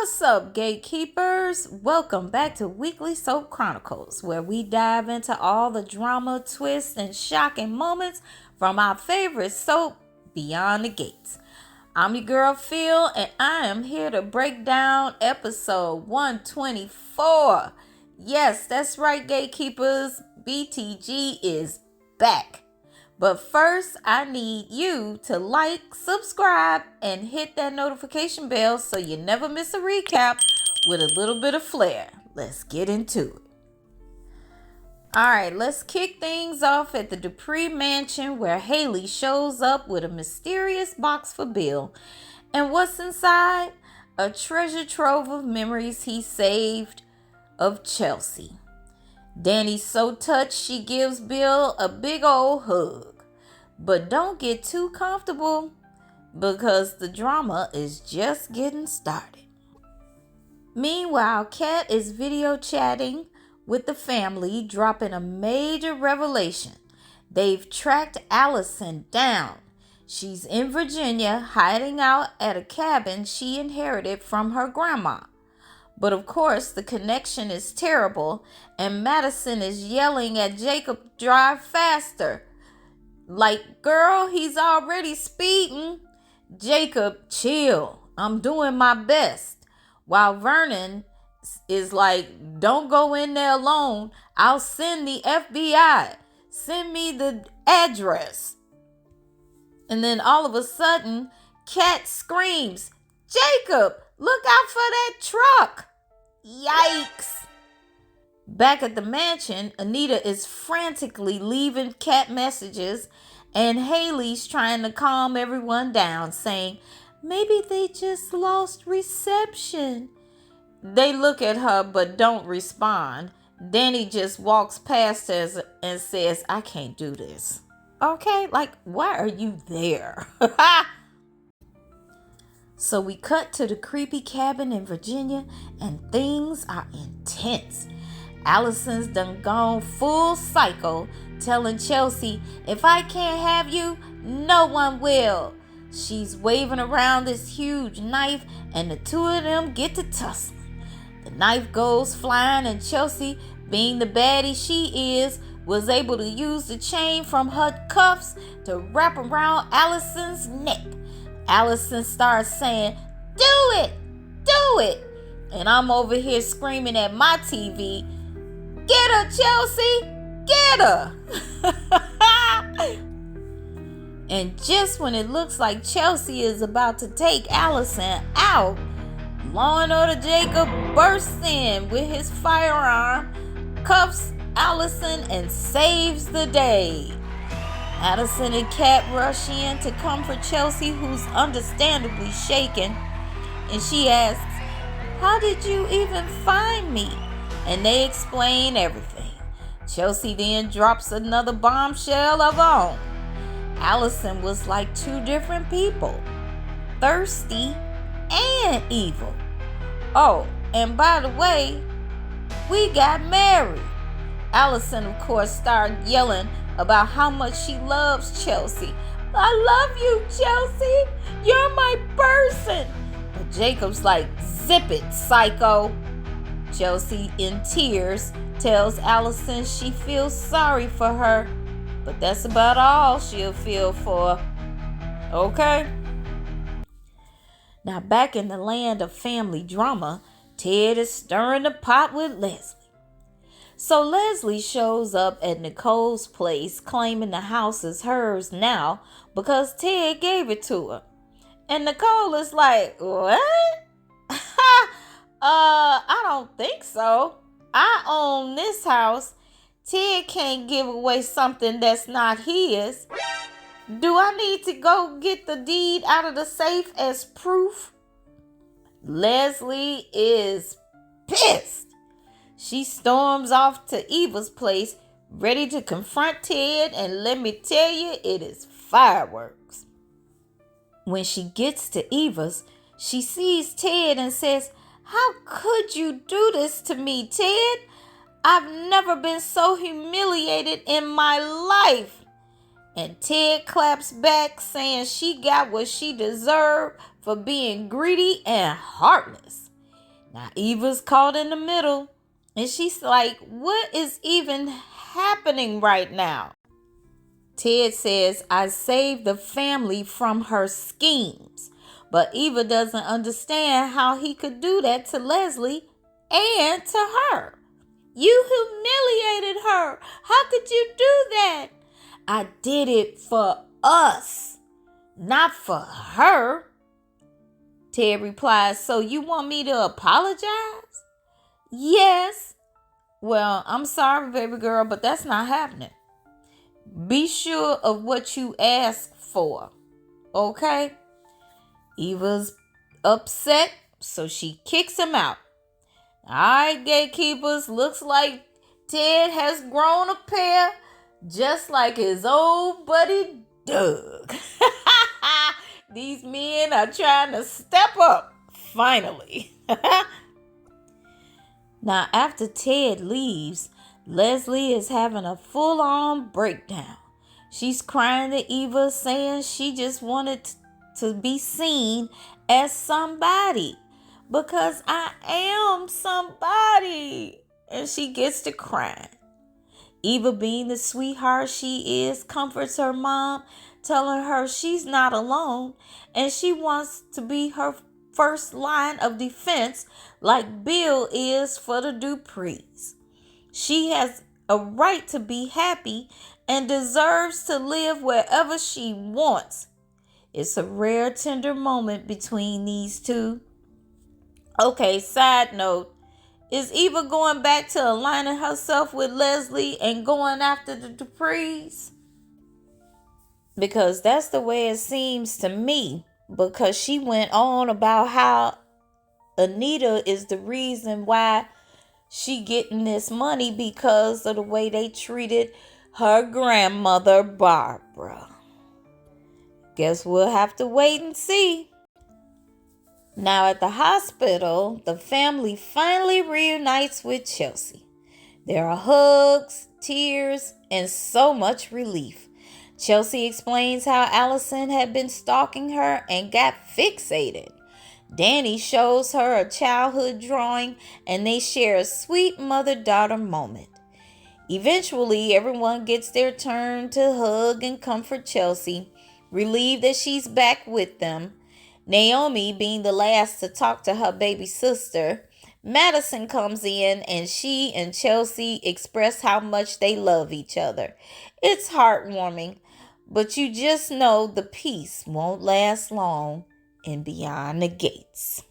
What's up, gatekeepers? Welcome back to Weekly Soap Chronicles, where we dive into all the drama, twists, and shocking moments from our favorite soap, Beyond the Gates. I'm your girl Phil, and I am here to break down episode 124. Yes, that's right, gatekeepers. BTG is back. But first, I need you to like, subscribe, and hit that notification bell so you never miss a recap with a little bit of flair. Let's get into it. Alright, let's kick things off at the Dupree mansion where Hayley shows up with a mysterious box for Bill. And what's inside? A treasure trove of memories he saved of Chelsea. Danny's so touched she gives Bill a big old hug. But don't get too comfortable because the drama is just getting started. Meanwhile, Kat is video chatting with the family, dropping a major revelation. They've tracked Alison down. She's in Virginia, hiding out at a cabin she inherited from her grandma. But of course, the connection is terrible, and Madison is yelling at Jacob, "Drive faster." Like, girl, he's already speeding. Jacob, chill. I'm doing my best. While Vernon is like, don't go in there alone. I'll send the FBI. Send me the address. And then all of a sudden, Kat screams, "Jacob, look out for that truck." Yikes. Back at the mansion, Anita is frantically leaving Kat messages, and Hayley's trying to calm everyone down, saying, maybe they just lost reception. They look at her but don't respond. Danny just walks past us and says, I can't do this. Okay, like, why are you there? So we cut to the creepy cabin in Virginia, and things are intense. Alison's done gone full psycho, telling Chelsea, if I can't have you, no one will. She's waving around this huge knife, and the two of them get to tussling. The knife goes flying, and Chelsea, being the baddie she is, was able to use the chain from her cuffs to wrap around Alison's neck. Alison starts saying, do it, do it. And I'm over here screaming at my TV, get her, Chelsea, get her. And just when it looks like Chelsea is about to take Alison out, Law and Order Jacob bursts in with his firearm, cuffs Alison, and saves the day. Alison and Kat rush in to comfort Chelsea, who's understandably shaken, and she asks, how did you even find me? And they explain everything. Chelsea then drops another bombshell of her own. Alison was like two different people, thirsty and evil. Oh, and by the way, we got married. Alison, of course, started yelling about how much she loves Chelsea. I love you, Chelsea. You're my person. But Jacob's like, zip it, psycho. Chelsea, in tears, tells Alison she feels sorry for her, but that's about all she'll feel for. Okay. Now back in the land of family drama, Ted is stirring the pot with Leslie. So Leslie shows up at Nicole's place claiming the house is hers now because Ted gave it to her. And Nicole is like, what? I don't think so. I own this house. Ted can't give away something that's not his. Do I need to go get the deed out of the safe as proof? Leslie is pissed. She storms off to Eva's place, ready to confront Ted, and let me tell you, it is fireworks. When she gets to Eva's, she sees Ted and says, how could you do this to me, Ted? I've never been so humiliated in my life. And Ted claps back, saying she got what she deserved for being greedy and heartless. Now Eva's caught in the middle, and she's like, what is even happening right now? Ted says, I saved the family from her schemes. But Eva doesn't understand how he could do that to Leslie and to her. You humiliated her. How could you do that? I did it for us, not for her. Ted replies, so you want me to apologize? Yes. Well, I'm sorry, baby girl, but that's not happening. Be sure of what you ask for, okay? Eva's upset, so she kicks him out. All right, gatekeepers, looks like Ted has grown a pair just like his old buddy Doug. These men are trying to step up, finally. Now, after Ted leaves, Leslie is having a full-on breakdown. She's crying to Eva, saying she just wanted to be seen as somebody. Because I am somebody. And she gets to crying. Eva, being the sweetheart she is, comforts her mom, telling her she's not alone and she wants to be her first line of defense like Bill is for the Duprees. She has a right to be happy and deserves to live wherever she wants. It's a rare, tender moment between these two. Okay, side note. Is Eva going back to aligning herself with Leslie and going after the Duprees? Because that's the way it seems to me. Because she went on about how Anita is the reason why she getting this money because of the way they treated her grandmother, Barbara. Guess we'll have to wait and see. Now at the hospital, the family finally reunites with Chelsea. There are hugs, tears, and so much relief. Chelsea explains how Alison had been stalking her and got fixated. Danny shows her a childhood drawing and they share a sweet mother-daughter moment. Eventually, everyone gets their turn to hug and comfort Chelsea, relieved that she's back with them. Naomi, being the last to talk to her baby sister, Madison comes in and she and Chelsea express how much they love each other. It's heartwarming, but you just know the peace won't last long in Beyond the Gates.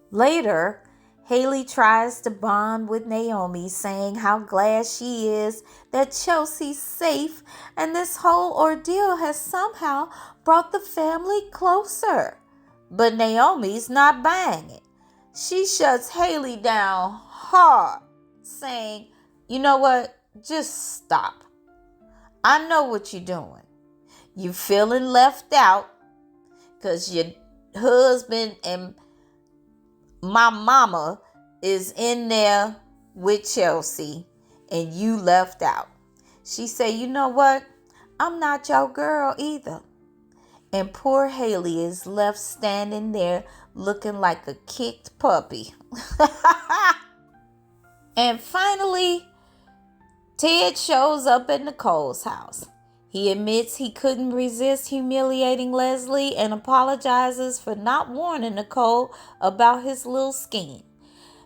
Later, Hayley tries to bond with Naomi, saying how glad she is that Chelsea's safe and this whole ordeal has somehow brought the family closer. But Naomi's not buying it. She shuts Hayley down hard, saying, you know what? Just stop. I know what you're doing. You're feeling left out because your husband and my mama is in there with Chelsea and you left out. She said, you know what? I'm not your girl either. And poor Hayley is left standing there looking like a kicked puppy. And finally, Ted shows up at Nicole's house. He admits he couldn't resist humiliating Leslie and apologizes for not warning Nicole about his little scheme.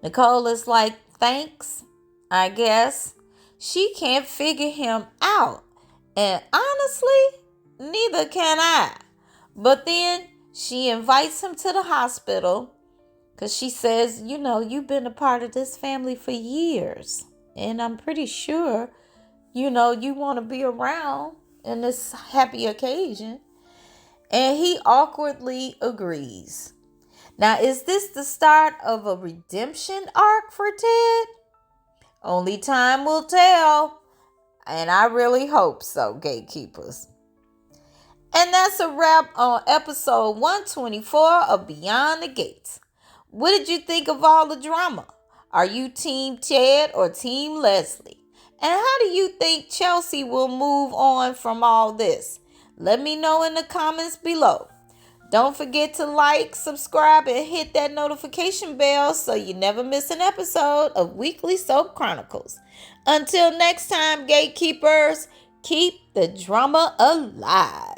Nicole is like, thanks, I guess. She can't figure him out. And honestly, neither can I. But then she invites him to the hospital because she says, you know, you've been a part of this family for years. And I'm pretty sure, you know, you want to be around in this happy occasion. And he awkwardly agrees. Now, is this the start of a redemption arc for Ted? Only time will tell. And I really hope so, gatekeepers. And that's a wrap on episode 124 of Beyond the Gates. What did you think of all the drama? Are you Team Ted or Team Leslie? And how do you think Chelsea will move on from all this? Let me know in the comments below. Don't forget to like, subscribe, and hit that notification bell so you never miss an episode of Weekly Soap Chronicles. Until next time, gatekeepers, keep the drama alive.